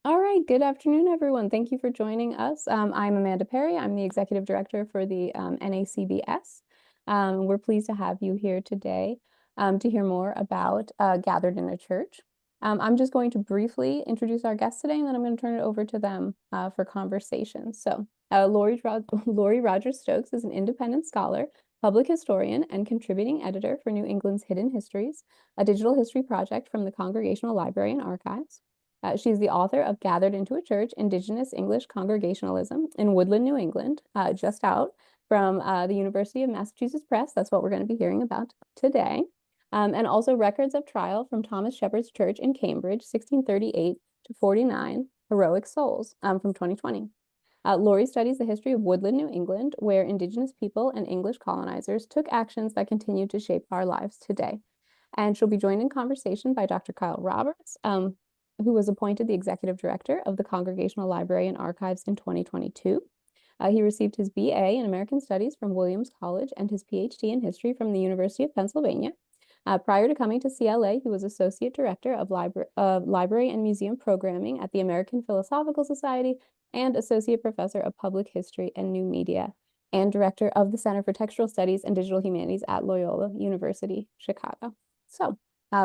All right, good afternoon, everyone. Thank you for joining us. I'm Amanda Perry. I'm the Executive Director for the NACBS. We're pleased to have you here today to hear more about Gathered in a Church. I'm just going to briefly introduce our guests today, and then I'm going to turn it over to them for conversation. So, Lori Rogers-Stokes is an independent scholar, public historian, and contributing editor for New England's Hidden Histories, a digital history project from the Congregational Library and Archives. She's the author of Gathered into a Church, Indigenous-English Congregationalism in Woodland, New England, just out from the University of Massachusetts Press. That's what we're going to be hearing about today. And also Records of Trial from Thomas Shepherd's Church in Cambridge, 1638 to 49, Heroic Souls from 2020. Lori studies the history of Woodland, New England, where Indigenous people and English colonizers took actions that continue to shape our lives today. And she'll be joined in conversation by Dr. Kyle Roberts, who was appointed the Executive Director of the Congregational Library and Archives in 2022. He received his BA in American Studies from Williams College and his PhD in History from the University of Pennsylvania. Prior to coming to CLA, he was Associate Director of Library and Museum Programming at the American Philosophical Society and Associate Professor of Public History and New Media, and Director of the Center for Textual Studies and Digital Humanities at Loyola University, Chicago. So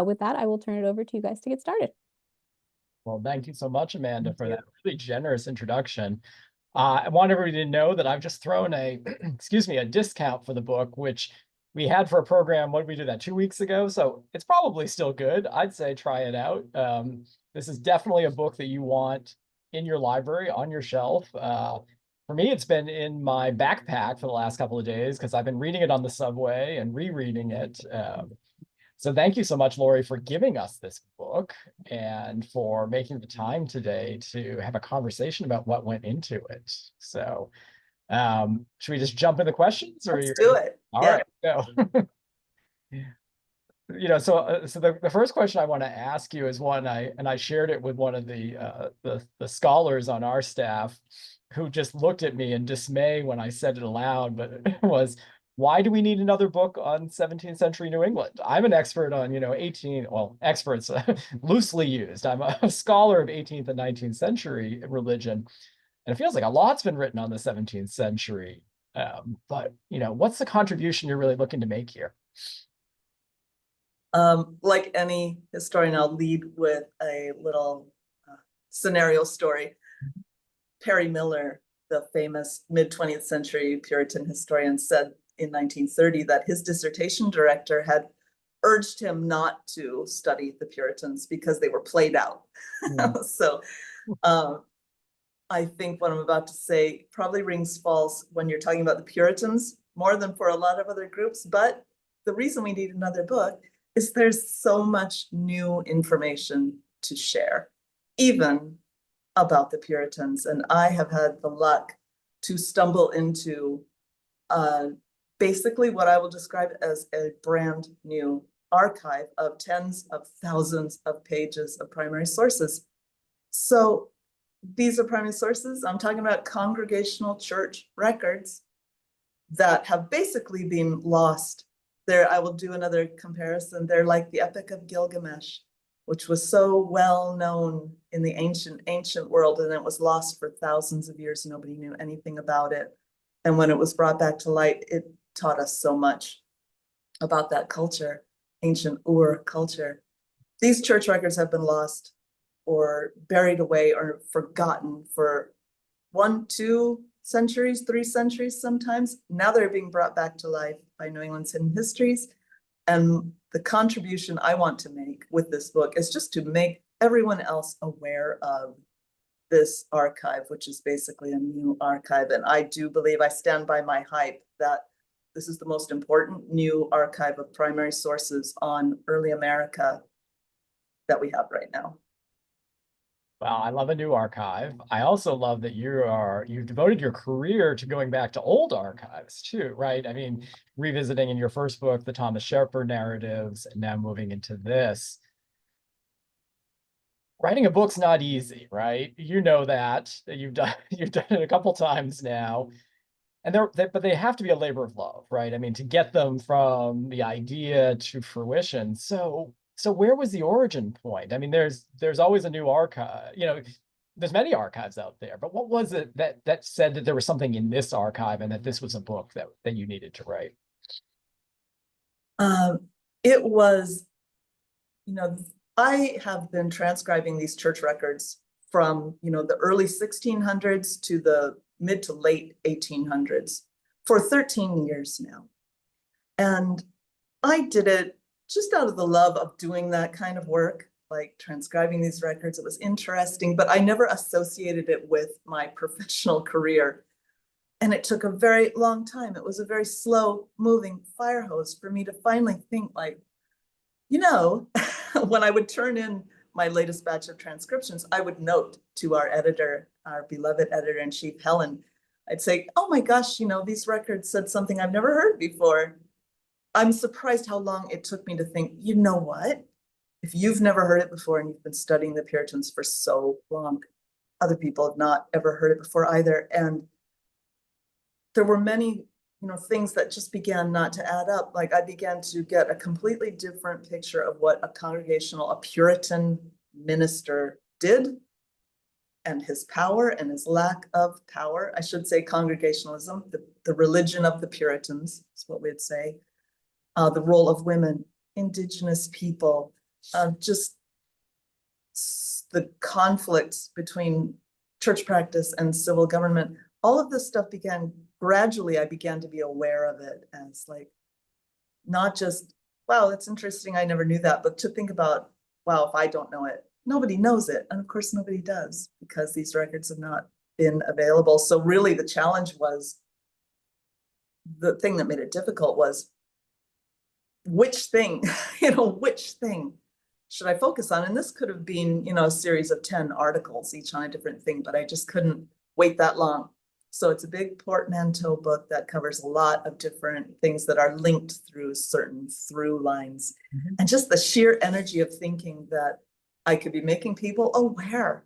with that, I will turn it over to you guys to get started. Well, thank you so much, Amanda, for that really generous introduction. I want everybody to know that I've just thrown a, excuse me, a discount for the book, which we had for a program. What did we do that 2 weeks ago? So it's probably still good. I'd say try it out. This is definitely a book that you want in your library, on your shelf. For me, it's been in my backpack for the last couple of days because I've been reading it on the subway and rereading it. So thank you so much, Lori, for giving us this book and for making the time today to have a conversation about what went into it. So should we just jump into questions? Or Let's do it. All right, go. So the first question I want to ask you is one I shared it with one of the scholars on our staff who just looked at me in dismay when I said it aloud, but it was, why do we need another book on 17th century New England? I'm an expert on, experts loosely used. I'm a scholar of 18th and 19th century religion. And it feels like a lot's been written on the 17th century. But what's the contribution you're really looking to make here? Like any historian, I'll lead with a little scenario story. Perry Miller, the famous mid-20th century Puritan historian, said in 1930 that his dissertation director had urged him not to study the Puritans because they were played out. So I think what I'm about to say probably rings false when you're talking about the Puritans more than for a lot of other groups. But the reason we need another book is there's so much new information to share, even about the Puritans. And I have had the luck to stumble into basically what I will describe as a brand new archive of tens of thousands of pages of primary sources. So these are primary sources. I'm talking about congregational church records that have basically been lost. There, I will do another comparison. They're like the Epic of Gilgamesh, which was so well known in the ancient world, and it was lost for thousands of years. Nobody knew anything about it. And when it was brought back to light, it taught us so much about that culture, ancient Ur culture. These church records have been lost or buried away or forgotten for 1, 2 centuries, 3 centuries sometimes. Now they're being brought back to life by New England's Hidden Histories. And the contribution I want to make with this book is just to make everyone else aware of this archive, which is basically a new archive. And I do believe, I stand by my hype, that this is the most important new archive of primary sources on early America that we have right now. Well, I love a new archive. I also love that you've devoted your career to going back to old archives too, right? I mean, revisiting in your first book, the Thomas Shepherd narratives, and now moving into this. Writing a book's not easy, right? You know that. You've done it a couple times now. And but they have to be a labor of love, right? I mean, to get them from the idea to fruition. So where was the origin point? I mean, there's always a new archive. there's many archives out there, but what was it that said that there was something in this archive and that this was a book that you needed to write? It was, I have been transcribing these church records from, the early 1600s to the mid to late 1800s for 13 years now. And I did it just out of the love of doing that kind of work, like transcribing these records. It was interesting, but I never associated it with my professional career. And it took a very long time. It was a very slow moving fire hose for me to finally think like, when I would turn in my latest batch of transcriptions, I would note to our editor, our beloved editor-in-chief, Helen, I'd say, oh my gosh, these records said something I've never heard before. I'm surprised how long it took me to think, you know what? If you've never heard it before and you've been studying the Puritans for so long, other people have not ever heard it before either. And there were many, things that just began not to add up. Like I began to get a completely different picture of what a Puritan minister did and his power and his lack of power. I should say congregationalism, the religion of the Puritans is what we'd say. The role of women, Indigenous people, just the conflicts between church practice and civil government. All of this stuff gradually I began to be aware of it as like, not just, wow, that's interesting, I never knew that, but to think about, wow, if I don't know it, nobody knows it. And of course, nobody does because these records have not been available. So really the challenge was, the thing that made it difficult was, which thing, which thing should I focus on? And this could have been, a series of 10 articles, each on a different thing, but I just couldn't wait that long. So it's a big portmanteau book that covers a lot of different things that are linked through certain through lines. Mm-hmm. And just the sheer energy of thinking that I could be making people aware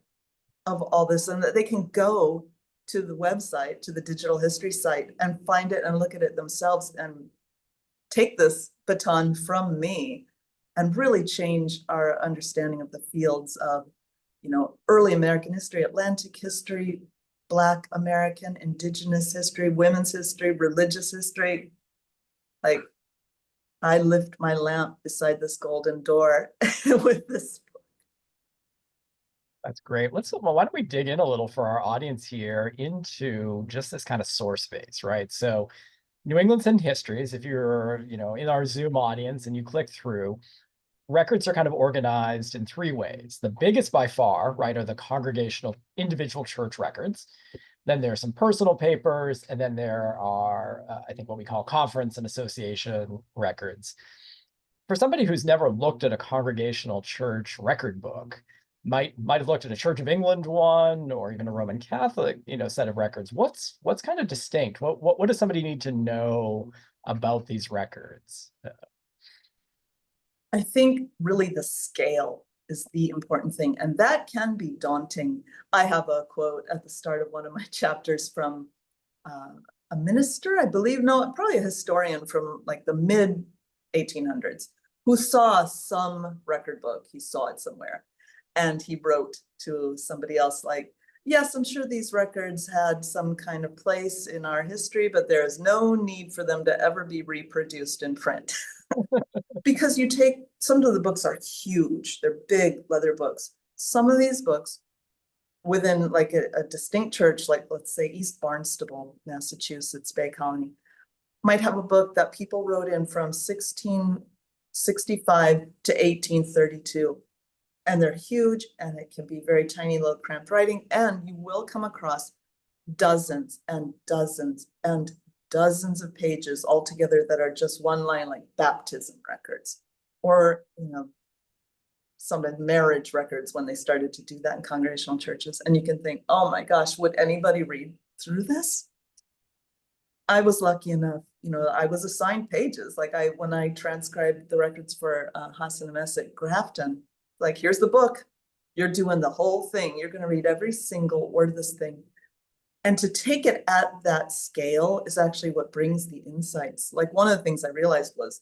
of all this and that they can go to the website, to the digital history site and find it and look at it themselves and take this baton from me and really change our understanding of the fields of, early American history, Atlantic history, Black American, Indigenous history, women's history, religious history. Like, I lift my lamp beside this golden door with this book. That's great. Why don't we dig in a little for our audience here into just this kind of source base, right? So New England's Hidden Histories, if you're, in our Zoom audience and you click through, records are kind of organized in three ways. The biggest by far, right, are the congregational individual church records. Then there are some personal papers, and then there are, I think, what we call conference and association records. For somebody who's never looked at a congregational church record book, might have looked at a Church of England one, or even a Roman Catholic, set of records. What's kind of distinct? What does somebody need to know about these records? I think really the scale is the important thing, and that can be daunting. I have a quote at the start of one of my chapters from a minister, I believe, no, probably a historian from like the mid 1800s, who saw some record book. He saw it somewhere, and he wrote to somebody else like, yes, I'm sure these records had some kind of place in our history, but there is no need for them to ever be reproduced in print. Because some of the books are huge. They're big leather books. Some of these books within like a distinct church, like let's say East Barnstable, Massachusetts, Bay Colony, might have a book that people wrote in from 1665 to 1832. And they're huge, and it can be very tiny little cramped writing. And you will come across dozens and dozens and dozens of pages altogether that are just one line, like baptism records, or some of marriage records when they started to do that in congregational churches. And you can think, oh my gosh, would anybody read through this? I was lucky enough, I was assigned pages. Like when I transcribed the records for Hassan at Grafton, like, here's the book, you're doing the whole thing, you're going to read every single word of this thing. And to take it at that scale is actually what brings the insights. Like, one of the things I realized was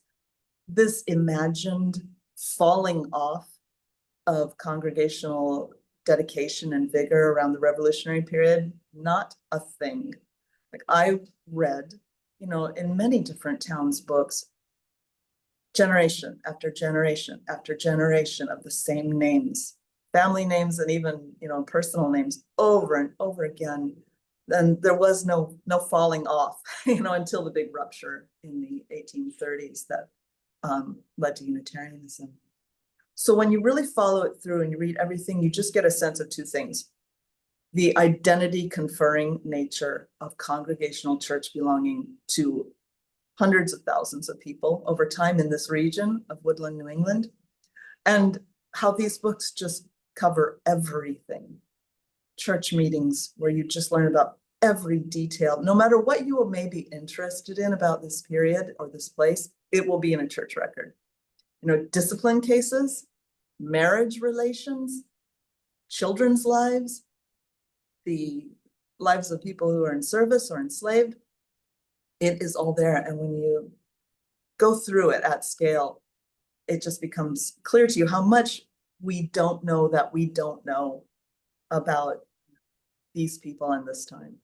this imagined falling off of congregational dedication and vigor around the revolutionary period, not a thing. Like I read, in many different towns' books, generation after generation after generation of the same names, family names, and even, personal names over and over again. Then there was no falling off, until the big rupture in the 1830s that led to Unitarianism. So when you really follow it through and you read everything, you just get a sense of two things: the identity conferring nature of congregational church belonging to hundreds of thousands of people over time in this region of Woodland, New England, and how these books just cover everything. Church meetings where you just learn about every detail, no matter what you may be interested in about this period or this place, it will be in a church record. Discipline cases, marriage relations, children's lives, the lives of people who are in service or enslaved. It is all there. And when you go through it at scale, it just becomes clear to you how much we don't know that we don't know about these people in this time.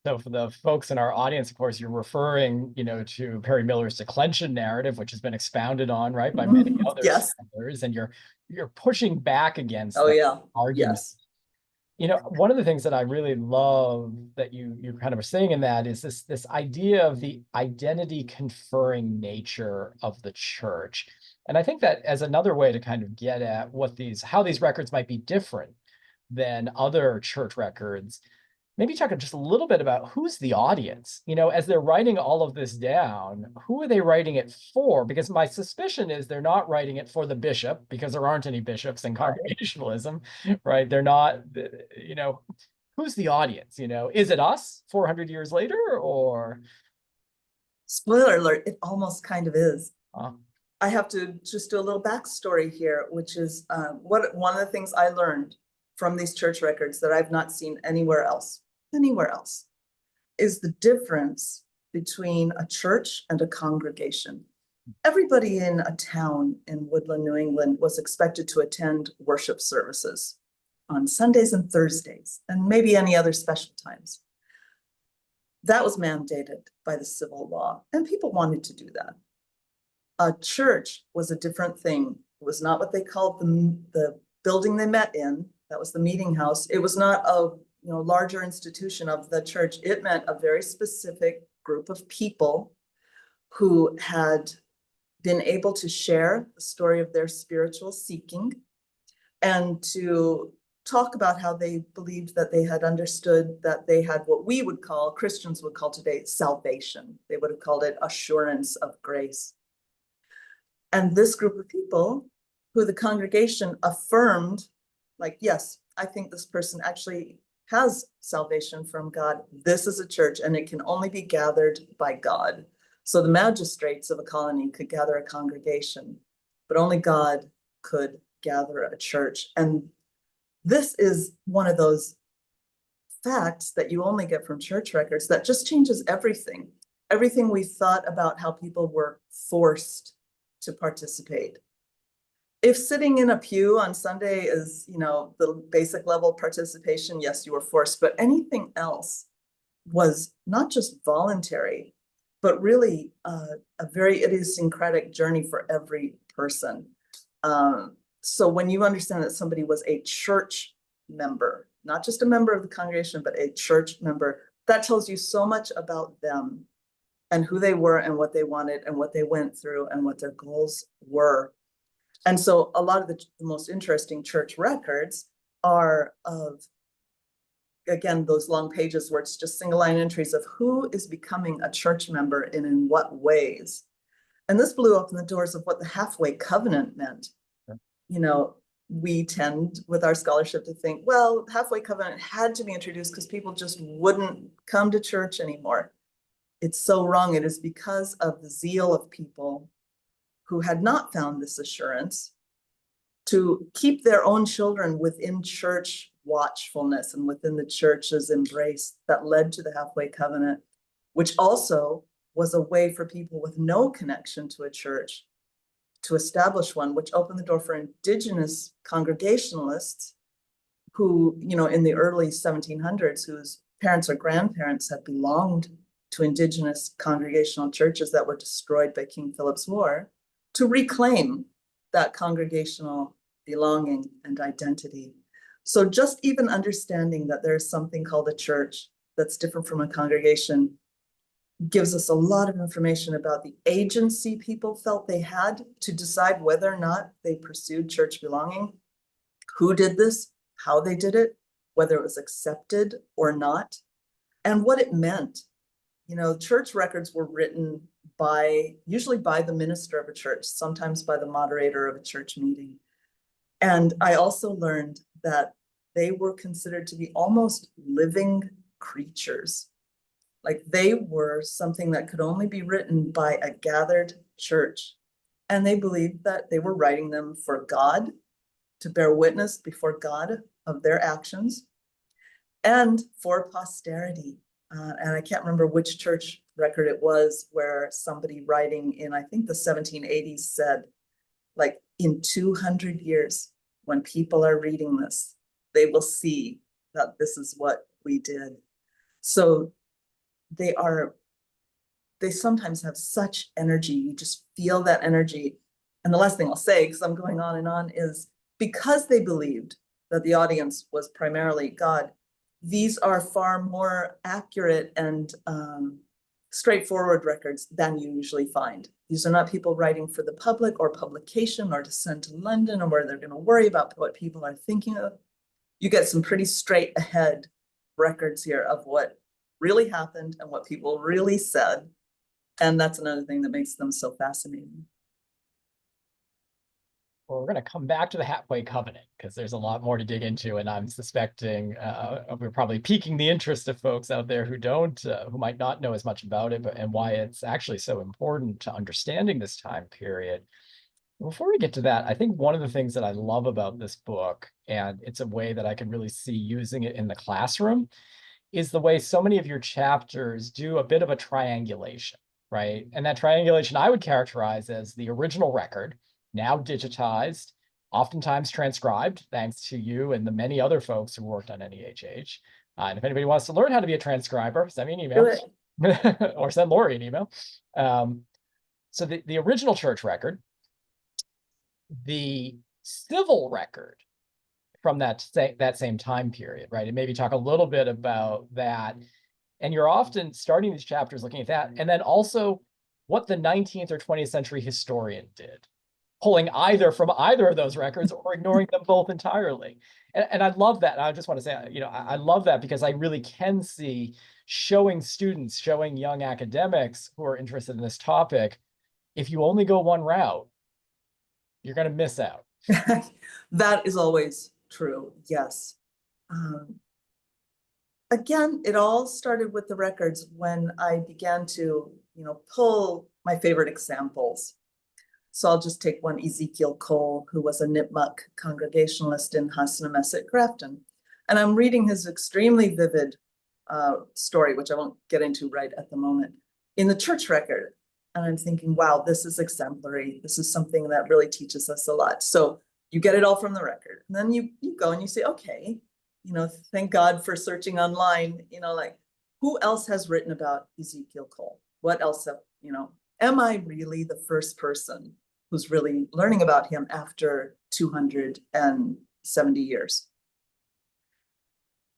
So for the folks in our audience, of course, you're referring, to Perry Miller's declension narrative, which has been expounded on, right, by many other scholars, and you're pushing back against that argument. Yes. One of the things that I really love that you kind of are saying in that is this idea of the identity conferring nature of the church. And I think that as another way to kind of get at how these records might be different than other church records, maybe talk just a little bit about who's the audience, as they're writing all of this down, who are they writing it for? Because my suspicion is they're not writing it for the bishop, because there aren't any bishops in Congregationalism, right? They're not, who's the audience? Is it us 400 years later, or? Spoiler alert, it almost kind of is. I have to just do a little backstory here, which is one of the things I learned from these church records that I've not seen anywhere else, is the difference between a church and a congregation. Everybody in a town in Woodland, New England was expected to attend worship services on Sundays and Thursdays, and maybe any other special times. That was mandated by the civil law, and people wanted to do that. A church was a different thing. It was not what they called the building they met in. That was the meeting house. It was not a larger institution of the church. It meant a very specific group of people who had been able to share the story of their spiritual seeking and to talk about how they believed that they had understood that they had what we would call, Christians would call today, salvation. They would have called it assurance of grace. And this group of people who the congregation affirmed, like, yes, I think this person actually has salvation from God. This is a church and it can only be gathered by God. So the magistrates of a colony could gather a congregation, but only God could gather a church. And this is one of those facts that you only get from church records that just changes everything. Everything we thought about how people were forced to participate. If sitting in a pew on Sunday is, the basic level participation, yes, you were forced, but anything else was not just voluntary, but really a very idiosyncratic journey for every person. So when you understand that somebody was a church member, not just a member of the congregation, but a church member, that tells you so much about them and who they were and what they wanted and what they went through and what their goals were. And so a lot of the most interesting church records are of, again, those long pages where it's just single line entries of who is becoming a church member and in what ways. And this blew open the doors of what the halfway covenant meant. We tend with our scholarship to think, well, halfway covenant had to be introduced because people just wouldn't come to church anymore. It's so wrong. It is because of the zeal of people who had not found this assurance to keep their own children within church watchfulness and within the church's embrace that led to the halfway covenant, which also was a way for people with no connection to a church to establish one, which opened the door for Indigenous Congregationalists who, in the early 1700s, whose parents or grandparents had belonged to Indigenous congregational churches that were destroyed by King Philip's War, to reclaim that congregational belonging and identity. So just even understanding that there's something called a church that's different from a congregation gives us a lot of information about the agency people felt they had to decide whether or not they pursued church belonging, who did this, how they did it, whether it was accepted or not, and what it meant. Church records were written usually by the minister of a church, sometimes by the moderator of a church meeting. And I also learned that they were considered to be almost living creatures. Like they were something that could only be written by a gathered church. And they believed that they were writing them for God, to bear witness before God of their actions, and for posterity. And I can't remember which church record it was where somebody writing in, I think the 1780s said, like, in 200 years, when people are reading this, they will see that this is what we did. So they sometimes have such energy. You just feel that energy. And the last thing I'll say, because I'm going on and on, is because they believed that the audience was primarily God, these are far more accurate and straightforward records than you usually find. These are not people writing for the public or publication or to send to London, or where they're going to worry about what people are thinking of. You get some pretty straight ahead records here of what really happened and what people really said. And that's another thing that makes them so fascinating. Well, we're going to come back to the Hatway Covenant because there's a lot more to dig into, and I'm suspecting we're probably piquing the interest of folks out there who might not know as much about it, and why it's actually so important to understanding this time period. Before we get to that, I think one of the things that I love about this book, and it's a way that I can really see using it in the classroom, is the way so many of your chapters do a bit of a triangulation, right? And that triangulation I would characterize as the original record, now digitized, oftentimes transcribed, thanks to you and the many other folks who worked on NEHH. And if anybody wants to learn how to be a transcriber, send me an email or send Lori an email. So the original church record, the civil record from that same time period, right? And maybe talk a little bit about that. And you're often starting these chapters looking at that, and then also what the 19th or 20th century historian did, pulling either from either of those records or ignoring them both entirely. And I love that. And I just want to say, I love that because I really can see showing young academics who are interested in this topic, if you only go one route, you're going to miss out. That is always true. Yes. Again, it all started with the records when I began to, pull my favorite examples. So I'll just take one, Ezekiel Cole, who was a Nipmuc Congregationalist in Hassanemesset, Grafton. And I'm reading his extremely vivid story, which I won't get into right at the moment, in the church record. And I'm thinking, wow, this is exemplary. This is something that really teaches us a lot. So you get it all from the record. And then you go and you say, okay, thank God for searching online, like, who else has written about Ezekiel Cole? What else have, am I really the first person who's really learning about him after 270 years?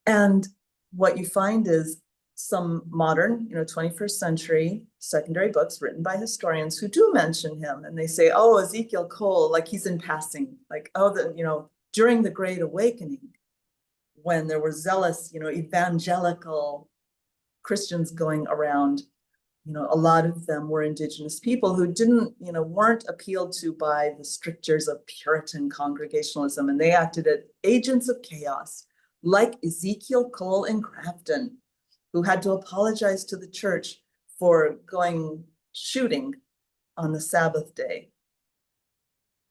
And what you find is some modern, 21st century secondary books written by historians who do mention him. And they say, oh, Ezekiel Cole, like he's in passing, like, oh, during the Great Awakening, when there were zealous, evangelical Christians going around, a lot of them were Indigenous people who weren't appealed to by the strictures of Puritan Congregationalism, and they acted as agents of chaos, like Ezekiel Cole in Grafton, who had to apologize to the church for going shooting on the Sabbath day.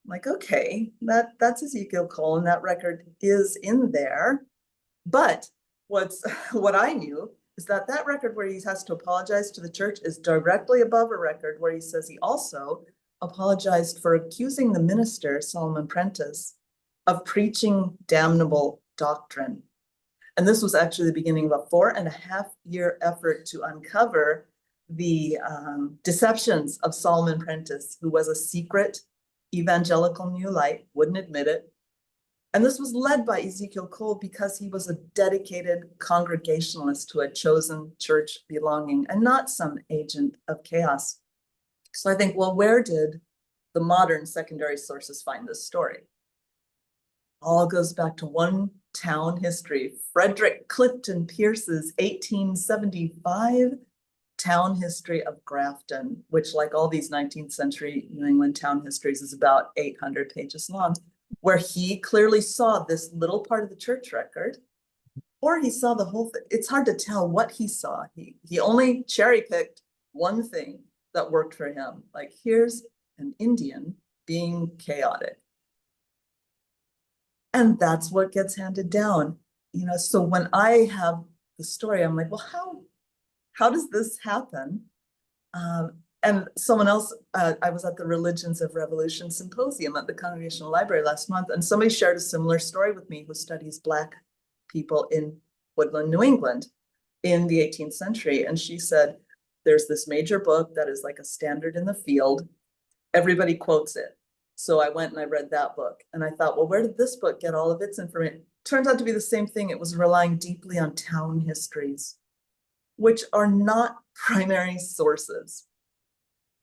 Like, okay, that's Ezekiel Cole, and that record is in there. But what I knew is that record where he has to apologize to the church is directly above a record where he says he also apologized for accusing the minister, Solomon Prentice, of preaching damnable doctrine. And this was actually the beginning of a 4.5-year effort to uncover the deceptions of Solomon Prentice, who was a secret evangelical New Light, wouldn't admit it. And this was led by Ezekiel Cole because he was a dedicated Congregationalist who had chosen church belonging and not some agent of chaos. So I think, well, where did the modern secondary sources find this story? All goes back to one town history, Frederick Clifton Pierce's 1875 town history of Grafton, which, like all these 19th century New England town histories, is about 800 pages long, where he clearly saw this little part of the church record, or he saw the whole thing. It's hard to tell what he saw. He only cherry-picked one thing that worked for him. Like, here's an Indian being chaotic. And that's what gets handed down. You know, so when I have the story, I'm like, well, how does this happen? And someone else, I was at the Religions of Revolution Symposium at the Congregational Library last month, and somebody shared a similar story with me who studies Black people in Woodland, New England in the 18th century. And she said, there's this major book that is like a standard in the field. Everybody quotes it. So I went and I read that book, and I thought, well, where did this book get all of its information? Turns out to be the same thing. It was relying deeply on town histories, which are not primary sources.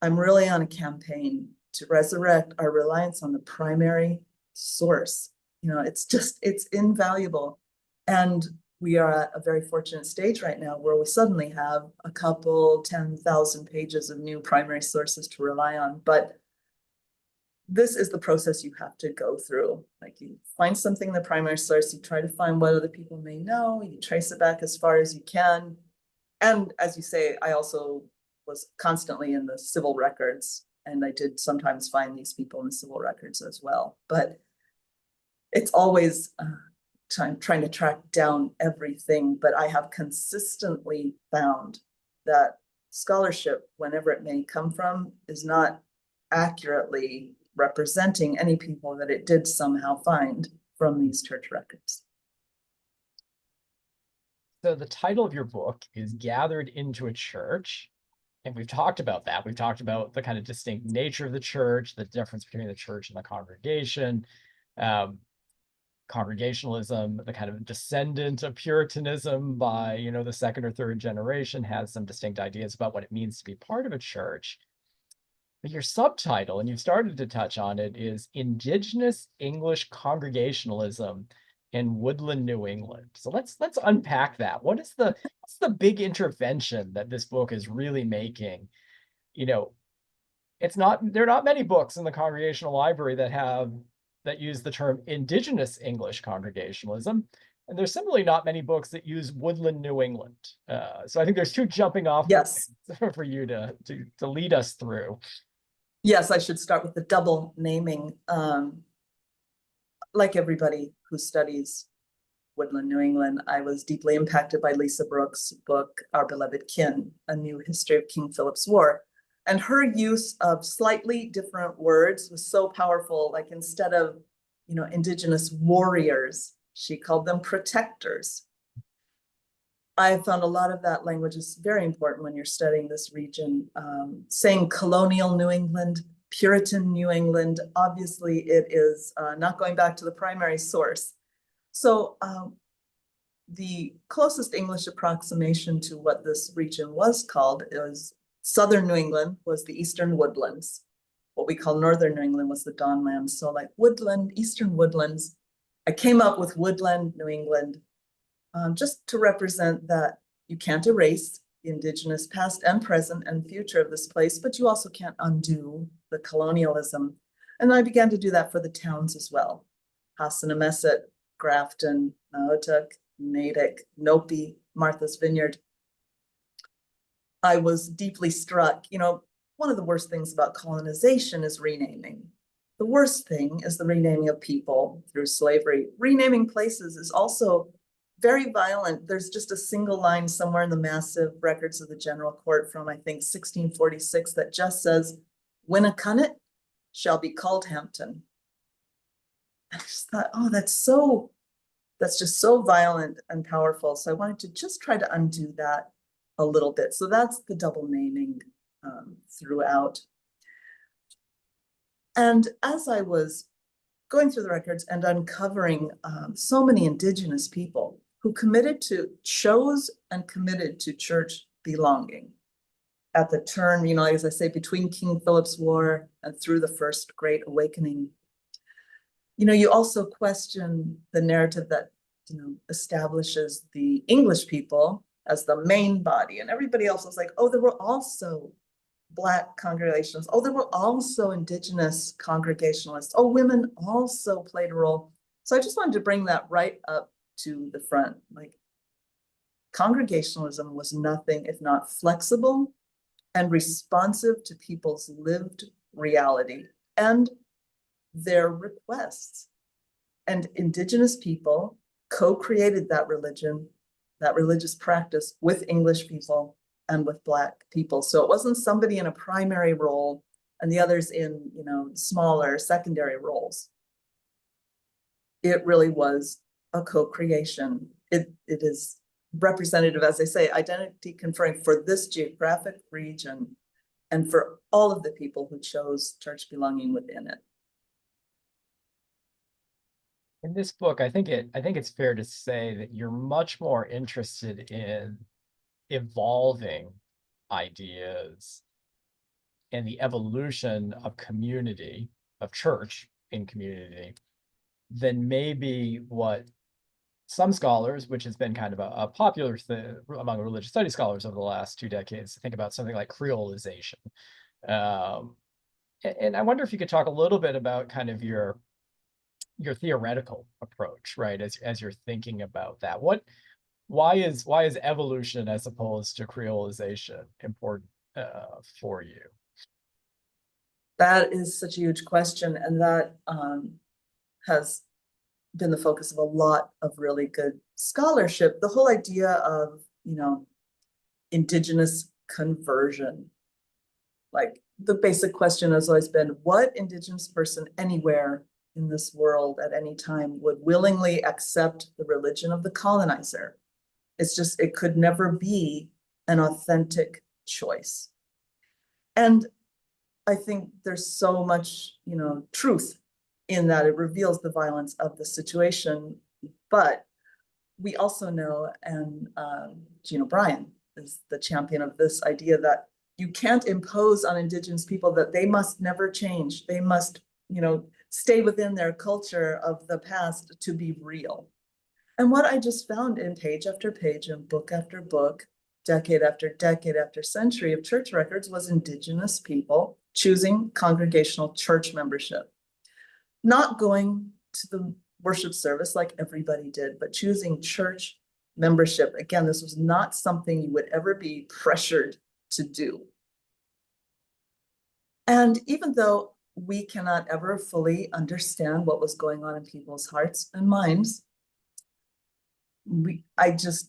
I'm really on a campaign to resurrect our reliance on the primary source. You know, it's invaluable. And we are at a very fortunate stage right now where we suddenly have a couple 10,000 pages of new primary sources to rely on. But this is the process you have to go through. Like, you find something in the primary source, you try to find what other people may know, you trace it back as far as you can. And as you say, I also was constantly in the civil records, and I did sometimes find these people in the civil records as well. But it's always trying to track down everything. But I have consistently found that scholarship, whenever it may come from, is not accurately representing any people that it did somehow find from these church records. So the title of your book is Gathered into a Church. And we've talked about that. We've talked about the kind of distinct nature of the church, the difference between the church and the congregation, congregationalism, the kind of descendant of Puritanism by, you know, the second or third generation, has some distinct ideas about what it means to be part of a church. But your subtitle, and you've started to touch on it, is Indigenous-English Congregationalism in Woodland, New England. So let's unpack that. What's the big intervention that this book is really making? You know, there are not many books in the Congregational Library that use the term Indigenous English Congregationalism, and there's similarly not many books that use Woodland, New England. So I think there's two jumping off Yes. for you to lead us through. Yes, I should start with the double naming. Like everybody who studies Woodland, New England, I was deeply impacted by Lisa Brooks' book, Our Beloved Kin, A New History of King Philip's War. And her use of slightly different words was so powerful. Like, instead of, you know, Indigenous warriors, she called them protectors. I found a lot of that language is very important when you're studying this region. Saying colonial New England, Puritan New England, obviously it is not going back to the primary source. So the closest English approximation to what this region was called is Southern New England was the Eastern Woodlands. What we call Northern New England was the Dawnlands. So like Woodland, Eastern Woodlands. I came up with Woodland, New England, just to represent that you can't erase the Indigenous past and present and future of this place, but you also can't undo the colonialism. And I began to do that for the towns as well. Hassanemesset, Grafton, Naotuk, Natick, Nopi, Martha's Vineyard. I was deeply struck. You know, one of the worst things about colonization is renaming. The worst thing is the renaming of people through slavery. Renaming places is also very violent. There's just a single line somewhere in the massive records of the General Court from, I think, 1646 that just says, Winnacunnet shall be called Hampton. I just thought, oh, that's just so violent and powerful. So I wanted to just try to undo that a little bit. So that's the double naming throughout. And as I was going through the records and uncovering so many Indigenous people who chose and committed to church belonging at the turn, you know, as I say, between King Philip's War and through the First Great Awakening. You know, you also question the narrative that, you know, establishes the English people as the main body, and everybody else was like, oh, there were also Black congregations. Oh, there were also Indigenous Congregationalists. Oh, women also played a role. So I just wanted to bring that right up to the front. Like, Congregationalism was nothing if not flexible and responsive to people's lived reality and their requests. And Indigenous people co-created that religion, that religious practice with English people and with Black people. So it wasn't somebody in a primary role and the others in, you know, smaller secondary roles. It really was a co-creation. It is representative, as I say, identity conferring for this geographic region and for all of the people who chose church belonging within it. In this book, I think it's fair to say that you're much more interested in evolving ideas and the evolution of community, of church in community, than maybe what some scholars, which has been kind of a popular thing among religious studies scholars over the last 2 decades, to think about something like creolization. And I wonder if you could talk a little bit about kind of your theoretical approach, right? As you're thinking about that, why is evolution as opposed to creolization important for you? That is such a huge question, and that has been the focus of a lot of really good scholarship. The whole idea of, you know, Indigenous conversion. Like, the basic question has always been, what Indigenous person anywhere in this world at any time would willingly accept the religion of the colonizer? It's just, it could never be an authentic choice. And I think there's so much, you know, truth in that. It reveals the violence of the situation. But we also know, and Gina Bryan is the champion of this idea, that you can't impose on Indigenous people that they must never change. They must, you know, stay within their culture of the past to be real. And what I just found in page after page and book after book, decade after decade after century of church records was Indigenous people choosing congregational church membership. Not going to the worship service like everybody did, but choosing church membership. Again, this was not something you would ever be pressured to do. And even though we cannot ever fully understand what was going on in people's hearts and minds,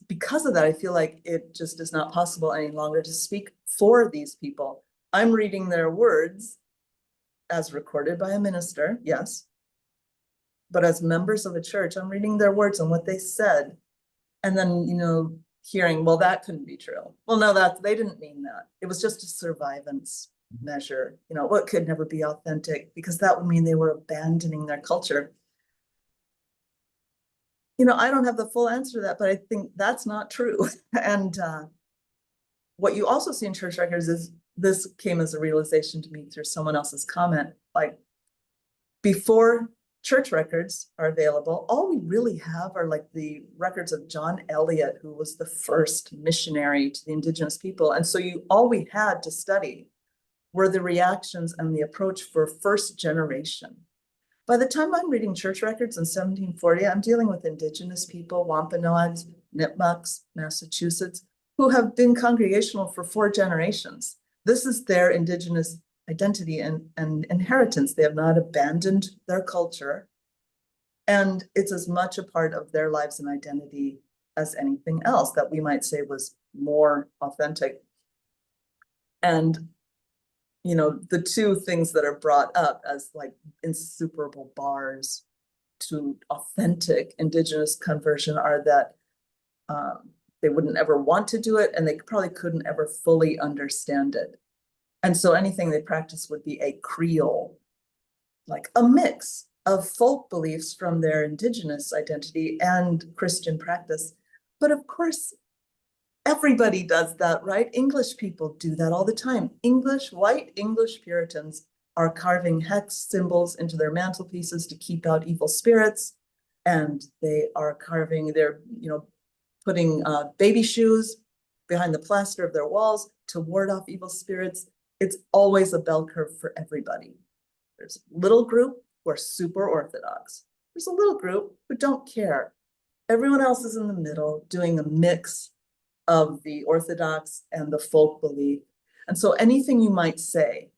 because of that, I feel like it just is not possible any longer to speak for these people. I'm reading their words as recorded by a minister, yes. But as members of a church, I'm reading their words and what they said. And then, you know, hearing, well, that couldn't be true. Well, no, they didn't mean that. It was just a survivance measure. You know, what could never be authentic, because that would mean they were abandoning their culture. You know, I don't have the full answer to that, but I think that's not true. And what you also see in church records is, this came as a realization to me through someone else's comment, like, before church records are available, all we really have are like the records of John Eliot, who was the first missionary to the Indigenous people. And so all we had to study were the reactions and the approach for first generation. By the time I'm reading church records in 1740, I'm dealing with Indigenous people, Wampanoags, Nipmucks, Massachusetts, who have been congregational for 4 generations. This is their Indigenous identity and inheritance. They have not abandoned their culture. And it's as much a part of their lives and identity as anything else that we might say was more authentic. And you know, the two things that are brought up as like insuperable bars to authentic Indigenous conversion are that they wouldn't ever want to do it, and they probably couldn't ever fully understand it. And so anything they practice would be a Creole, like a mix of folk beliefs from their Indigenous identity and Christian practice. But of course, everybody does that, right? English people do that all the time. White English Puritans are carving hex symbols into their mantelpieces to keep out evil spirits. And they are carving their, you know, putting baby shoes behind the plaster of their walls to ward off evil spirits. It's always a bell curve for everybody. There's a little group who are super Orthodox. There's a little group who don't care. Everyone else is in the middle doing a mix of the Orthodox and the folk belief. And so anything you might say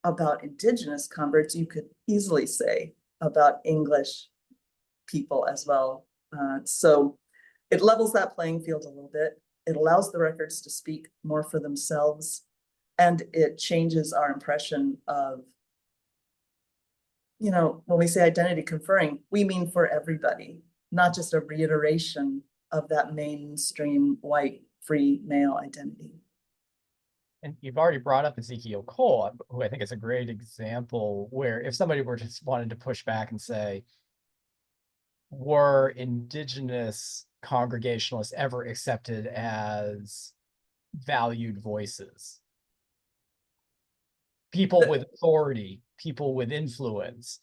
about Indigenous converts, you could easily say about English people as well. So it levels that playing field a little bit. It allows the records to speak more for themselves, and it changes our impression of, you know, when we say identity conferring, we mean for everybody, not just a reiteration of that mainstream white free male identity. And you've already brought up Ezekiel Cole, who I think is a great example where if somebody were just wanted to push back and say, were Indigenous Congregationalists ever accepted as valued voices? People with authority, people with influence.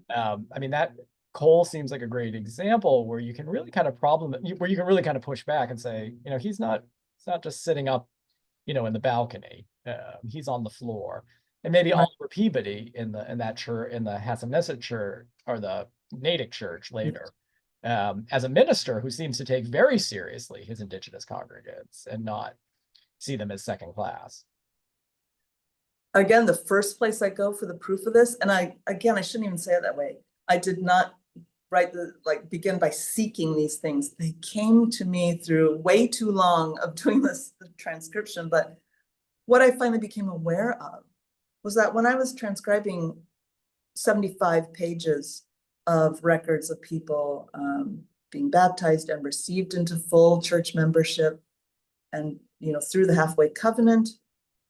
I mean, that Cole seems like a great example where you can really kind of push back and say, you know, he's not just sitting up, you know, in the balcony. He's on the floor. And maybe Oliver Peabody in that church, in the Hassanesset church or the Natick church later, as a minister who seems to take very seriously his Indigenous congregants and not see them as second class. Again, the first place I go for the proof of this, and I shouldn't even say it that way. I did not begin by seeking these things. They came to me through way too long of doing the transcription. But what I finally became aware of was that when I was transcribing 75 pages of records of people being baptized and received into full church membership, and, you know, through the halfway covenant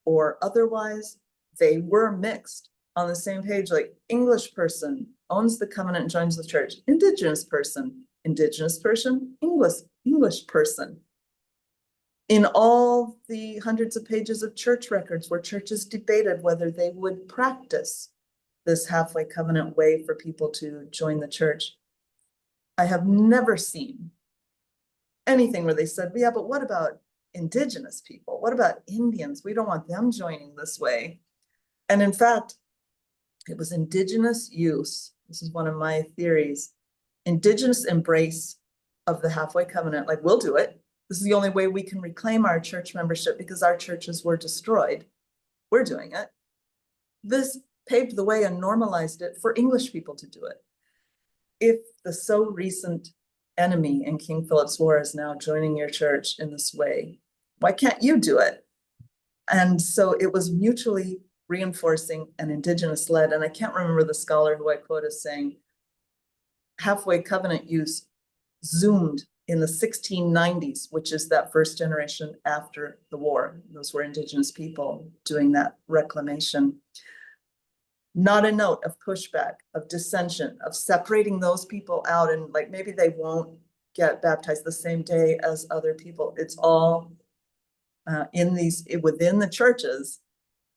or otherwise, they were mixed on the same page, like English person owns the covenant and joins the church, Indigenous person, English person. In all the hundreds of pages of church records where churches debated whether they would practice this halfway covenant way for people to join the church, I have never seen anything where they said, yeah, but what about Indigenous people? What about Indians? We don't want them joining this way. And in fact, it was Indigenous use. This is one of my theories. Indigenous embrace of the halfway covenant, like, we'll do it. This is the only way we can reclaim our church membership because our churches were destroyed. We're doing it. This paved the way and normalized it for English people to do it. If the so recent enemy in King Philip's War is now joining your church in this way, why can't you do it? And so it was mutually reinforcing and Indigenous led. And I can't remember the scholar who I quote as saying, halfway covenant use zoomed in the 1690s, which is that first generation after the war. Those were Indigenous people doing that reclamation. Not a note of pushback, of dissension, of separating those people out and like maybe they won't get baptized the same day as other people. It's all within the churches,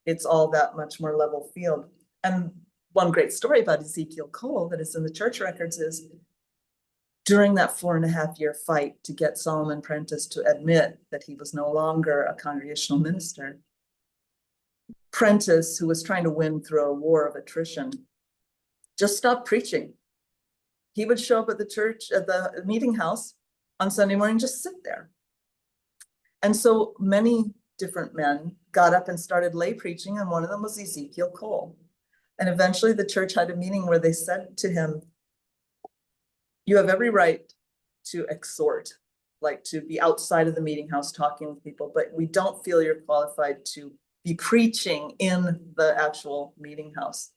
it's all that much more level field. And one great story about Ezekiel Cole that is in the church records is during that 4.5-year fight to get Solomon Prentice to admit that he was no longer a congregational minister, Prentice, who was trying to win through a war of attrition, just stopped preaching. He would show up at the church, at the meeting house on Sunday morning, just sit there. And so many different men got up and started lay preaching, and one of them was Ezekiel Cole. And eventually the church had a meeting where they said to him, you have every right to exhort, like to be outside of the meeting house talking with people, but we don't feel you're qualified to be preaching in the actual meeting house.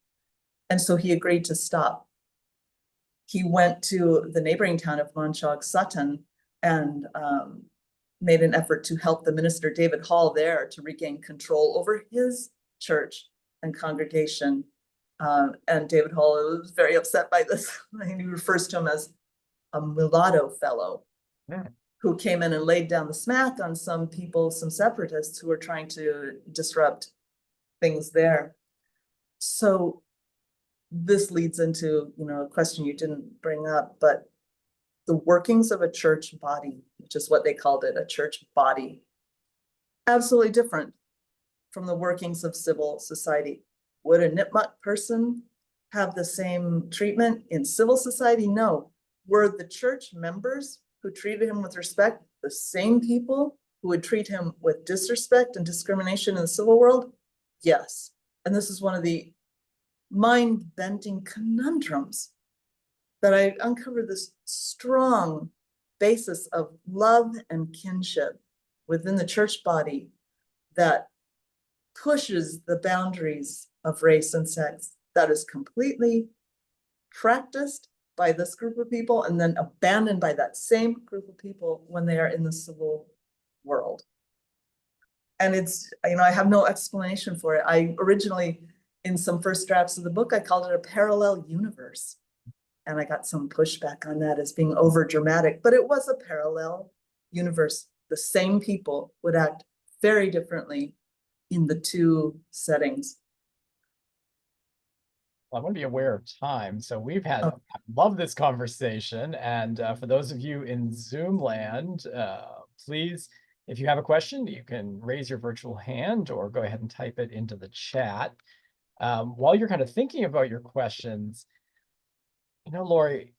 And so he agreed to stop. He went to the neighboring town of Montauk Sutton and made an effort to help the minister David Hall there to regain control over his church and congregation. And David Hall was very upset by this. He refers to him as a mulatto fellow who came in and laid down the smack on some people, some separatists who were trying to disrupt things there. So this leads into, a question you didn't bring up, but the workings of a church body, which is what they called it, a church body, absolutely different from the workings of civil society. Would a Nipmuc person have the same treatment in civil society? No. Were the church members who treated him with respect the same people who would treat him with disrespect and discrimination in the civil world? Yes. And this is one of the mind-bending conundrums that I uncovered, this strong basis of love and kinship within the church body that pushes the boundaries of race and sex, that is completely practiced by this group of people and then abandoned by that same group of people when they are in the civil world. And it's, I have no explanation for it. I originally, in some first drafts of the book, I called it a parallel universe. And I got some pushback on that as being over dramatic, but it was a parallel universe. The same people would act very differently in the two settings. Well, I want to be aware of time. So we've had, Oh. I love this conversation. And for those of you in Zoom land, please, if you have a question, you can raise your virtual hand or go ahead and type it into the chat. While you're kind of thinking about your questions, Lori,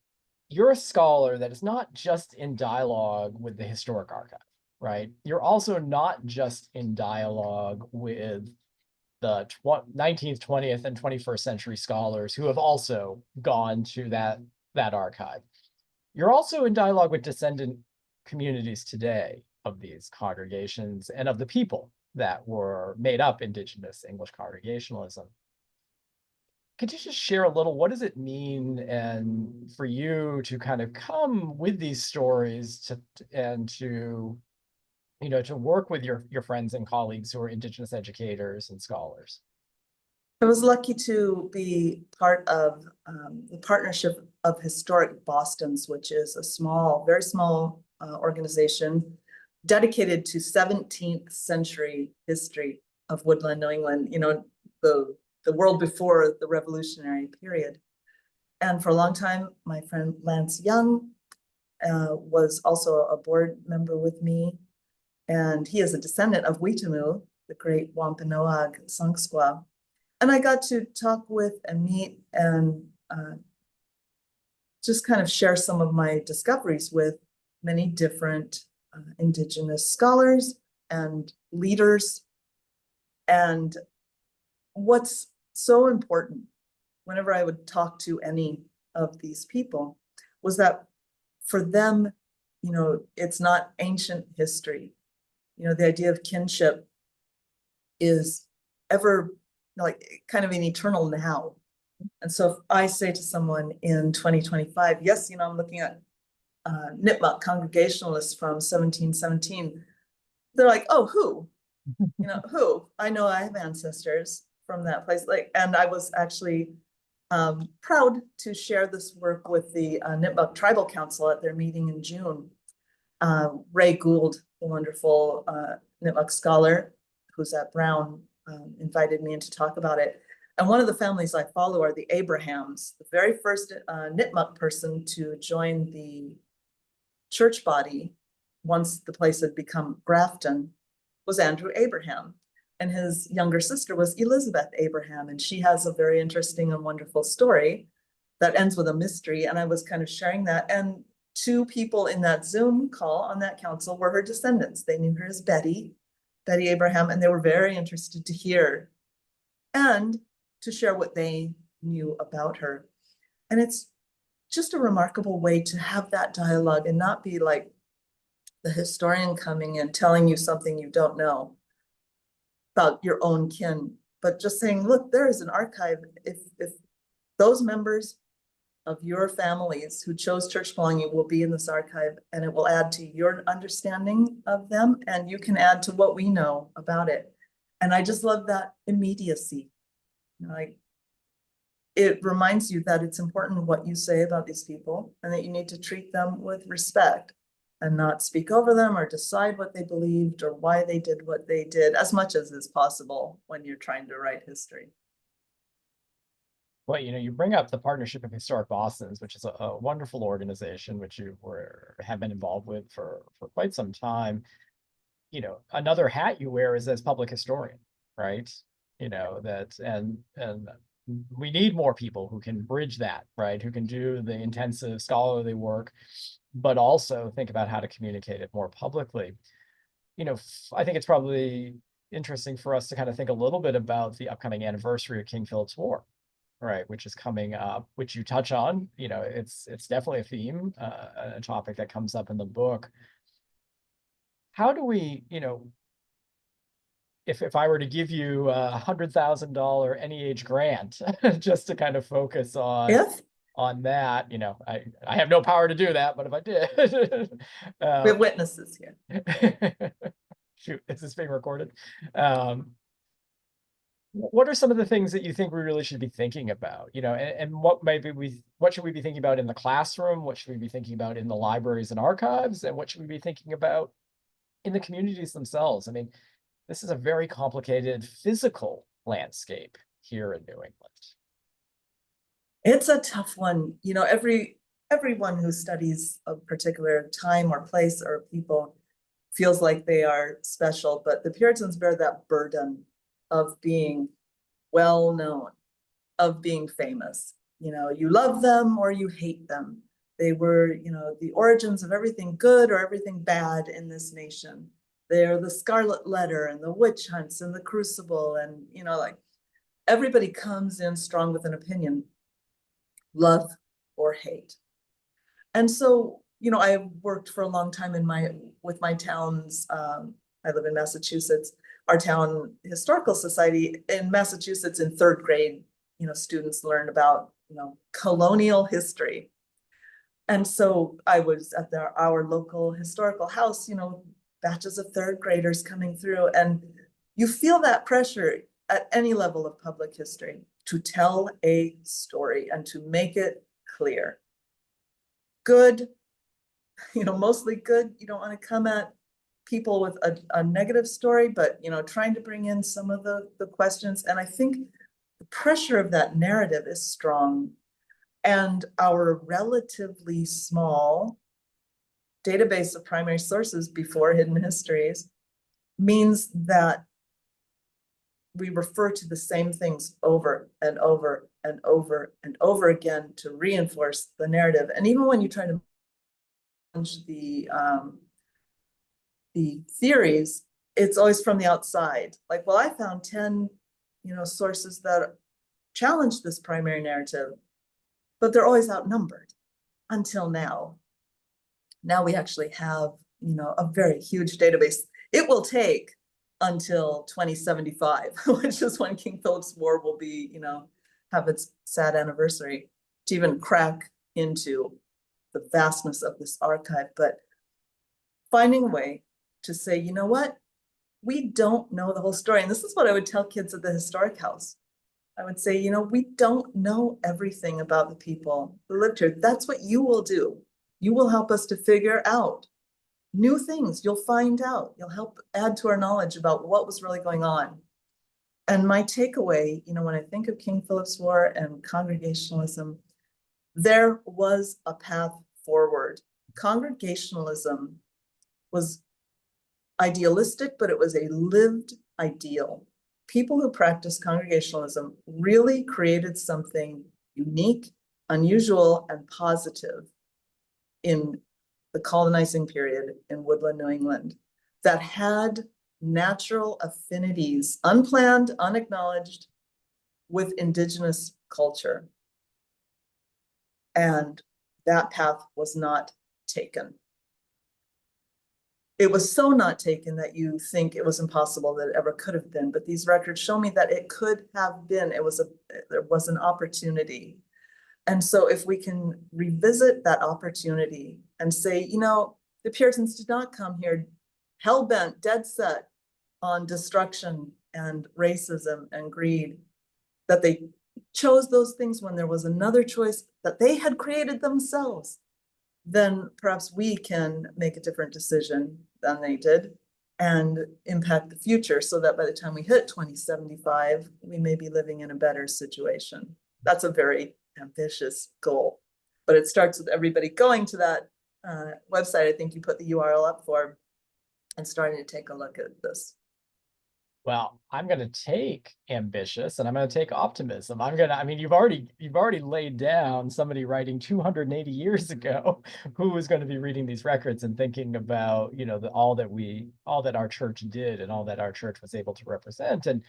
you're a scholar that is not just in dialogue with the historic archive, right? You're also not just in dialogue with the 19th, 20th, and 21st century scholars who have also gone to that archive. You're also in dialogue with descendant communities today of these congregations and of the people that were made up Indigenous English Congregationalism. Could you just share a little, what does it mean and for you to kind of come with these stories to work with your friends and colleagues who are Indigenous educators and scholars? I was lucky to be part of the Partnership of Historic Bostons, which is a small, very small organization dedicated to 17th century history of Woodland, New England, the world before the Revolutionary period. And for a long time, my friend Lance Young was also a board member with me. And he is a descendant of Weetamoo, the great Wampanoag Sonksqua. And I got to talk with and meet and just kind of share some of my discoveries with many different Indigenous scholars and leaders. And what's so important whenever I would talk to any of these people was that for them, it's not ancient history. The idea of kinship is ever like kind of an eternal now. And so if I say to someone in 2025, yes, I'm looking at Nipmuc Congregationalists from 1717, they're like, oh, who? Who? I know I have ancestors from that place. And I was actually proud to share this work with the Nipmuc Tribal Council at their meeting in June. Ray Gould, the wonderful Nipmuc scholar who's at Brown, invited me in to talk about it. And one of the families I follow are the Abrahams. The very first Nipmuc person to join the church body once the place had become Grafton was Andrew Abraham. And his younger sister was Elizabeth Abraham. And she has a very interesting and wonderful story that ends with a mystery. And I was kind of sharing that. And two people in that Zoom call on that council were her descendants. They knew her as Betty Abraham, and they were very interested to hear and to share what they knew about her. And it's just a remarkable way to have that dialogue and not be like the historian coming and telling you something you don't know. about your own kin, but just saying, look, there is an archive. If those members of your families who chose church belonging will be in this archive, and it will add to your understanding of them, and you can add to what we know about it. And I just love that immediacy. Like, it reminds you that it's important what you say about these people, and that you need to treat them with respect and not speak over them or decide what they believed or why they did what they did, as much as is possible when you're trying to write history. Well, you bring up the Partnership of Historic Bostons, which is a wonderful organization, which you have been involved with for quite some time. Another hat you wear is as public historian, right? And we need more people who can bridge that, right? Who can do the intensive scholarly work, but also think about how to communicate it more publicly. I think it's probably interesting for us to kind of think a little bit about the upcoming anniversary of King Philip's War, right, which is coming up, which you touch on. It's definitely a theme, a topic that comes up in the book. How do we, if I were to give you $100,000 NEH grant just to kind of focus on that, I have no power to do that, but if I did, we have witnesses here. Shoot, is this being recorded? What are some of the things that you think we really should be thinking about? And what should we be thinking about in the classroom? What should we be thinking about in the libraries and archives? And what should we be thinking about in the communities themselves? I mean, this is a very complicated physical landscape here in New England. It's a tough one. Everyone who studies a particular time or place or people feels like they are special, but the Puritans bear that burden of being well known, of being famous. You love them or you hate them. They were, the origins of everything good or everything bad in this nation. They're the Scarlet Letter and the witch hunts and the Crucible, and like everybody comes in strong with an opinion, love or hate. And so, I worked for a long time with my towns. I live in Massachusetts. Our town historical society in Massachusetts in 3rd grade, students learn about, colonial history. And so I was at our local historical house, batches of 3rd graders coming through, and you feel that pressure at any level of public history to tell a story and to make it clear. Good, mostly good. You don't want to come at people with a negative story, but trying to bring in some of the questions. And I think the pressure of that narrative is strong, and our relatively small database of primary sources before hidden histories means that we refer to the same things over and over and over and over again to reinforce the narrative. And even when you try to change the theories, it's always from the outside. Like, well, I found 10, sources that challenge this primary narrative, but they're always outnumbered until now. Now we actually have, a very huge database. It will take until 2075, which is when King Philip's War will be, have its sad anniversary, to even crack into the vastness of this archive. But finding a way to say, you know what, we don't know the whole story. And this is what I would tell kids at the historic house. I would say, we don't know everything about the people who lived here. That's what you will do. You will help us to figure out new things. You'll find out. You'll help add to our knowledge about what was really going on. And my takeaway, when I think of King Philip's War and Congregationalism, there was a path forward. Congregationalism was idealistic, but it was a lived ideal. People who practiced Congregationalism really created something unique, unusual, and positive in the colonizing period in Woodland, New England, that had natural affinities, unplanned, unacknowledged, with Indigenous culture. And that path was not taken. it was so not taken that you think it was impossible that it ever could have been. But these records show me that it could have been. There was an opportunity. And so if we can revisit that opportunity and say, you know, the Puritans did not come here hell-bent, dead set on destruction and racism and greed, that they chose those things when there was another choice that they had created themselves, then perhaps we can make a different decision than they did and impact the future so that by the time we hit 2075, we may be living in a better situation. That's a very ambitious goal, but it starts with everybody going to that website. I think you put the URL up for, and starting to take a look at this. Well, I'm going to take ambitious and I'm going to take optimism. I mean, you've already laid down somebody writing 280 years ago who was going to be reading these records and thinking about, you know, all that our church did and all that our church was able to represent. And,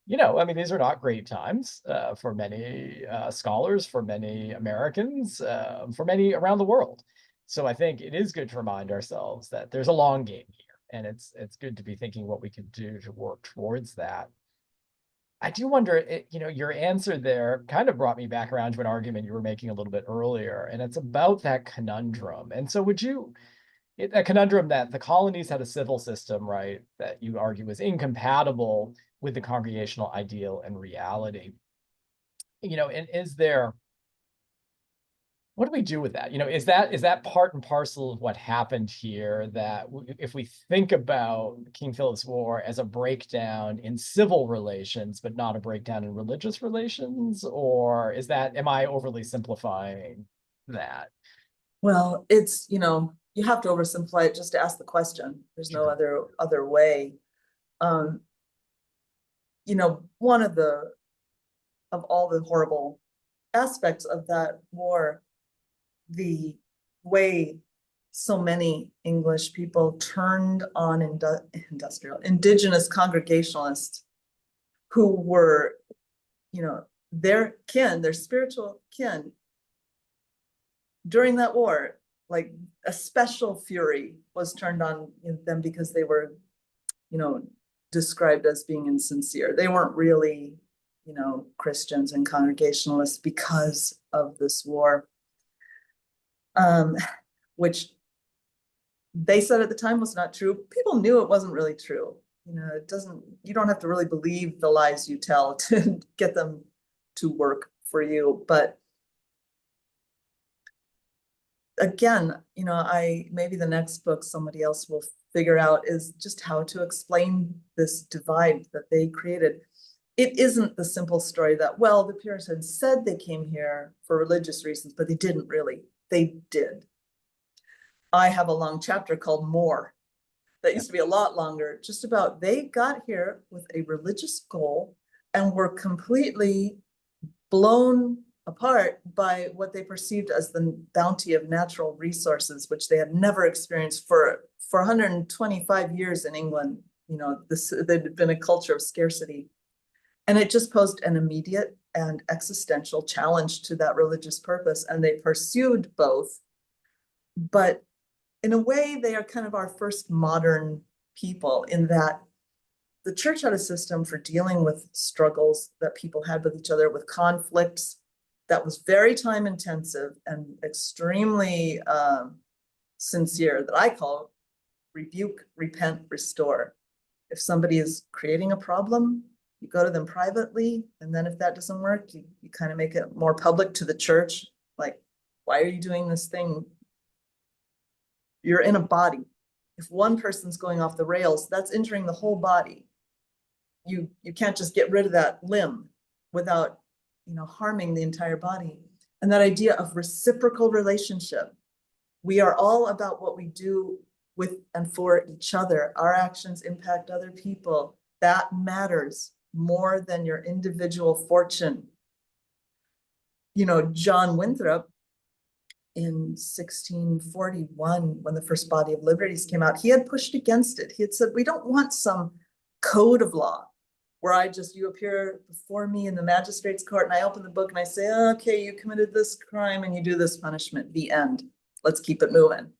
you know, I mean, these are not great times for many scholars, for many Americans, for many around the world. So I think it is good to remind ourselves that there's a long game here. And it's good to be thinking what we can do to work towards that. I do wonder, you know, your answer there kind of brought me back around to an argument you were making a little bit earlier, and it's about that conundrum. And so that conundrum that the colonies had a civil system, right, that you argue was incompatible with the congregational ideal and reality. You know, and what do we do with that? You know, is that part and parcel of what happened here, that if we think about King Philip's War as a breakdown in civil relations, but not a breakdown in religious relations? Or am I overly simplifying that? Well, it's, you know, you have to oversimplify it just to ask the question. There's no other way. You know, one of all the horrible aspects of that war, the way so many English people turned on Indigenous Congregationalists who were, you know, their spiritual kin during that war, like a special fury was turned on them because they were, you know, described as being insincere. They weren't really, you know, Christians and Congregationalists because of this war. Which they said at the time was not true. People knew it wasn't really true. You know, you don't have to really believe the lies you tell to get them to work for you. But again, you know, maybe the next book somebody else will figure out is just how to explain this divide that they created. It isn't the simple story that, well, the Puritans said they came here for religious reasons, but they didn't really. They did. I have a long chapter called More that used to be a lot longer, just about they got here with a religious goal and were completely blown apart by what they perceived as the bounty of natural resources, which they had never experienced for 125 years in England. You know, there'd been a culture of scarcity. And it just posed an immediate and existential challenge to that religious purpose. And they pursued both. But in a way, they are kind of our first modern people, in that the church had a system for dealing with struggles that people had with each other, with conflicts, that was very time intensive and extremely sincere, that I call rebuke, repent, restore. If somebody is creating a problem, you go to them privately, and then if that doesn't work, you kind of make it more public to the church. Like, why are you doing this thing? You're in a body. If one person's going off the rails, that's injuring the whole body. You can't just get rid of that limb without, you know, harming the entire body. And that idea of reciprocal relationship. We are all about what we do with and for each other. Our actions impact other people. That matters more than your individual fortune. You know, John Winthrop in 1641, when the first Body of Liberties came out, he had pushed against it. He had said, we don't want some code of law where you appear before me in the magistrate's court and I open the book and I say, okay, you committed this crime and you do this punishment, the end. Let's keep it moving.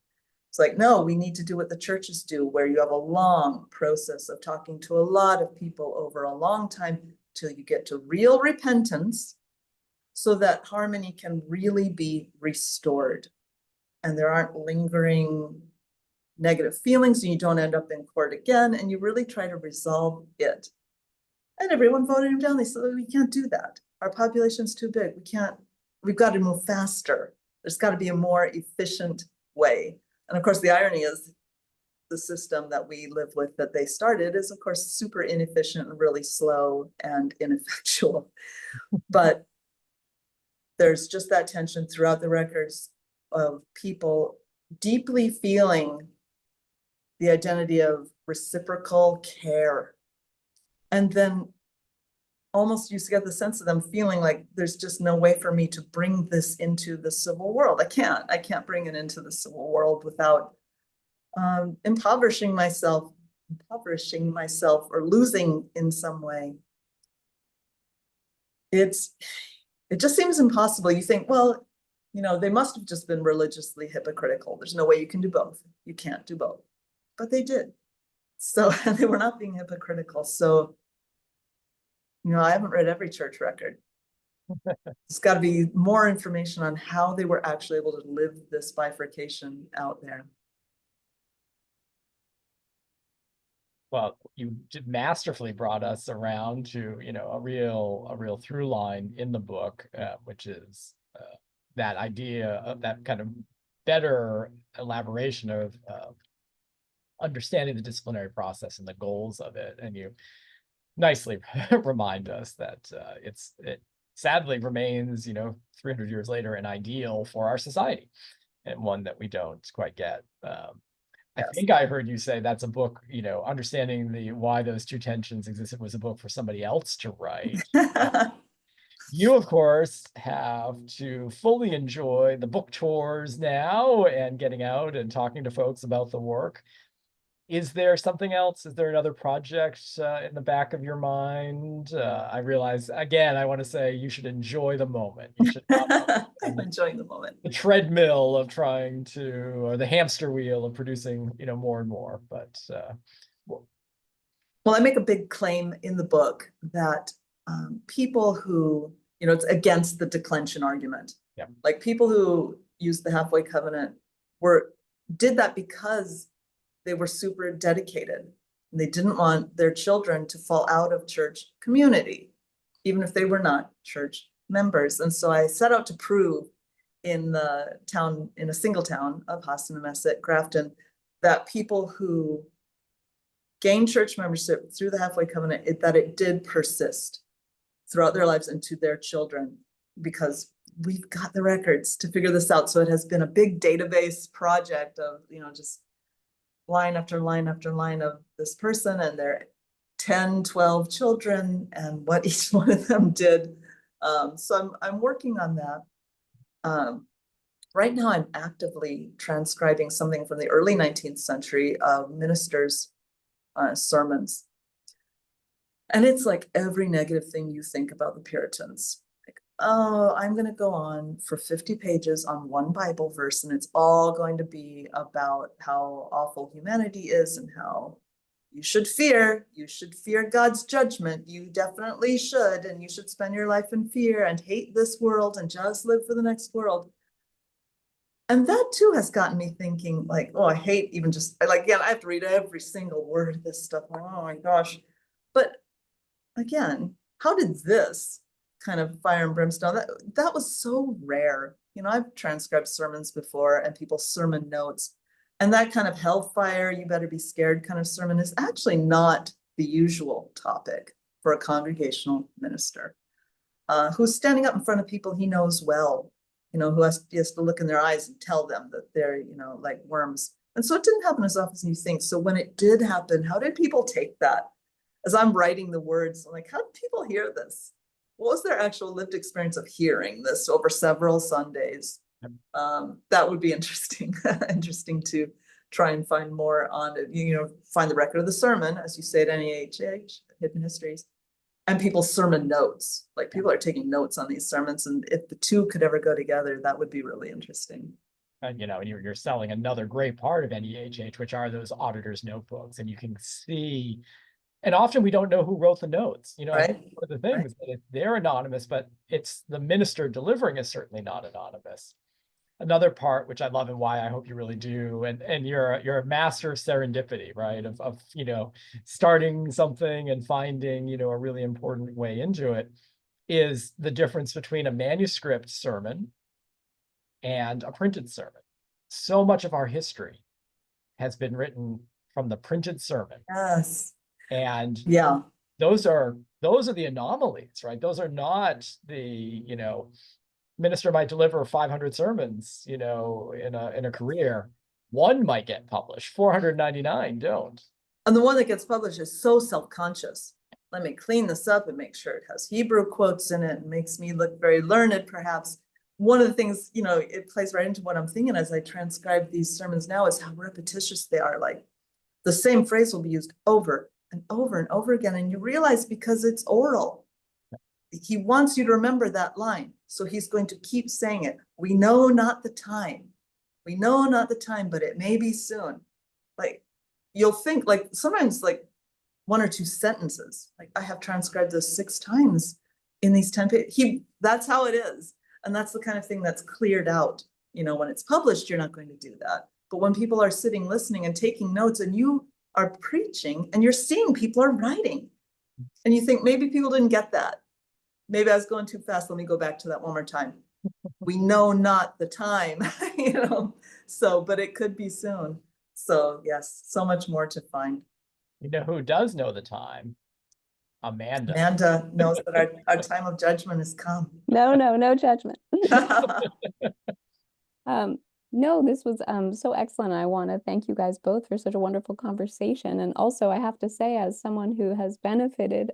It's like, no, we need to do what the churches do, where you have a long process of talking to a lot of people over a long time till you get to real repentance, so that harmony can really be restored. And there aren't lingering negative feelings, and you don't end up in court again, and you really try to resolve it. And everyone voted him down. They said, we can't do that. Our population's too big. We've got to move faster. There's got to be a more efficient way. And of course, the irony is the system that we live with that they started is, of course, super inefficient and really slow and ineffectual. But there's just that tension throughout the records of people deeply feeling the identity of reciprocal care. And then almost you get the sense of them feeling like there's just no way for me to bring this into the civil world. I can't bring it into the civil world without impoverishing myself or losing in some way. It just seems impossible. You think, well, they must have just been religiously hypocritical. There's no way you can do both. You can't do both. But they did. So they were not being hypocritical. So, I haven't read every church record. There's got to be more information on how they were actually able to live this bifurcation out there. Well, you masterfully brought us around to, a real through line in the book, which is that idea of that kind of better elaboration of understanding the disciplinary process and the goals of it. And you nicely remind us that it sadly remains, 300 years later, an ideal for our society, and one that we don't quite get. I think I heard you say that's a book, understanding why those two tensions existed was a book for somebody else to write. You, of course, have to fully enjoy the book tours now and getting out and talking to folks about the work. Is there something else? Is there another project in the back of your mind? I realize, again, I want to say you should enjoy the moment. You should not I'm enjoying the moment. The treadmill of trying to, or the hamster wheel of producing, more and more. But well, I make a big claim in the book that people who, it's against the declension argument. Yeah. Like people who use the halfway covenant did that because they were super dedicated and they didn't want their children to fall out of church community, even if they were not church members. And so I set out to prove in a single town of Hassanamesset, Grafton, that people who gained church membership through the halfway covenant, that it did persist throughout their lives and to their children, because we've got the records to figure this out. So it has been a big database project of, just line after line after line of this person and their 10, 12 children and what each one of them did. So I'm working on that. Right now I'm actively transcribing something from the early 19th century of ministers' sermons. And it's like every negative thing you think about the Puritans. Like, oh, I'm going to go on for 50 pages on one Bible verse, and it's all going to be about how awful humanity is and how you should fear God's judgment. You definitely should, and you should spend your life in fear and hate this world and just live for the next world. And that too has gotten me thinking, like, oh, I hate even just, again, I have to read every single word of this stuff. Oh my gosh. But again, how did this kind of fire and brimstone, that was so rare. I've transcribed sermons before and people's sermon notes, and that kind of hellfire, you better be scared kind of sermon is actually not the usual topic for a congregational minister who's standing up in front of people he knows well, who has to look in their eyes and tell them that they're, like worms. And so it didn't happen as often as you think. So when it did happen, how did people take that? As I'm writing the words, I'm like, how did people hear this? What was their actual lived experience of hearing this over several Sundays? That would be interesting, interesting to try and find more on it, find the record of the sermon, as you say at NAHH, Hidden Histories, and people's sermon notes. Like people are taking notes on these sermons, and if the two could ever go together, that would be really interesting. and you're selling another great part of NEHH, which are those auditors' notebooks, and you can see. And often we don't know who wrote the notes. Right. One of the things that they're anonymous, but it's the minister delivering is certainly not anonymous. Another part, which I love and why I hope you really do, and you're a master of serendipity, right? Of starting something and finding, a really important way into it, is the difference between a manuscript sermon and a printed sermon. So much of our history has been written from the printed sermon. Yes. And yeah, those are the anomalies, right? Those are not the, minister might deliver 500 sermons, in a career. One might get published, 499 don't. and the one that gets published is so self-conscious. Let me clean this up and make sure it has Hebrew quotes in it and makes me look very learned, perhaps. One of the things, it plays right into what I'm thinking as I transcribe these sermons now is how repetitious they are. Like the same phrase will be used over and over and over again. And you realize because it's oral, he wants you to remember that line. So he's going to keep saying it. We know not the time. We know not the time, but it may be soon. Like you'll think like sometimes like one or two sentences, like I have transcribed this 6 times in these 10 pages. That's how it is. And that's the kind of thing that's cleared out. When it's published, you're not going to do that. But when people are sitting, listening and taking notes and you are preaching and you're seeing people are writing and you think maybe people didn't get that. Maybe I was going too fast. Let me go back to that one more time. We know not the time, but it could be soon. So yes, so much more to find. You know who does know the time? Amanda. Amanda knows that our time of judgment has come. No judgment. No, this was so excellent. I want to thank you guys both for such a wonderful conversation. And also, I have to say, as someone who has benefited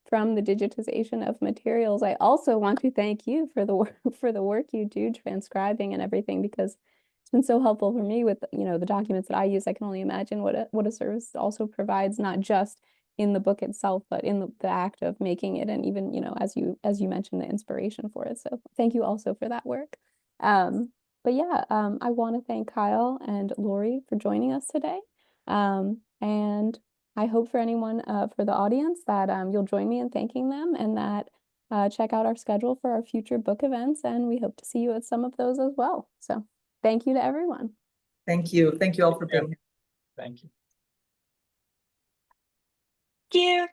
from the digitization of materials, I also want to thank you for the work you do transcribing and everything, because it's been so helpful for me with the documents that I use. I can only imagine what a service also provides, not just in the book itself, but in the act of making it, and even as you mentioned, the inspiration for it. So thank you also for that work. But yeah, I want to thank Kyle and Lori for joining us today. And I hope for anyone, for the audience, that you'll join me in thanking them, and that check out our schedule for our future book events. And we hope to see you at some of those as well. So thank you to everyone. Thank you. Thank you all for being here. Thank you. Thank you.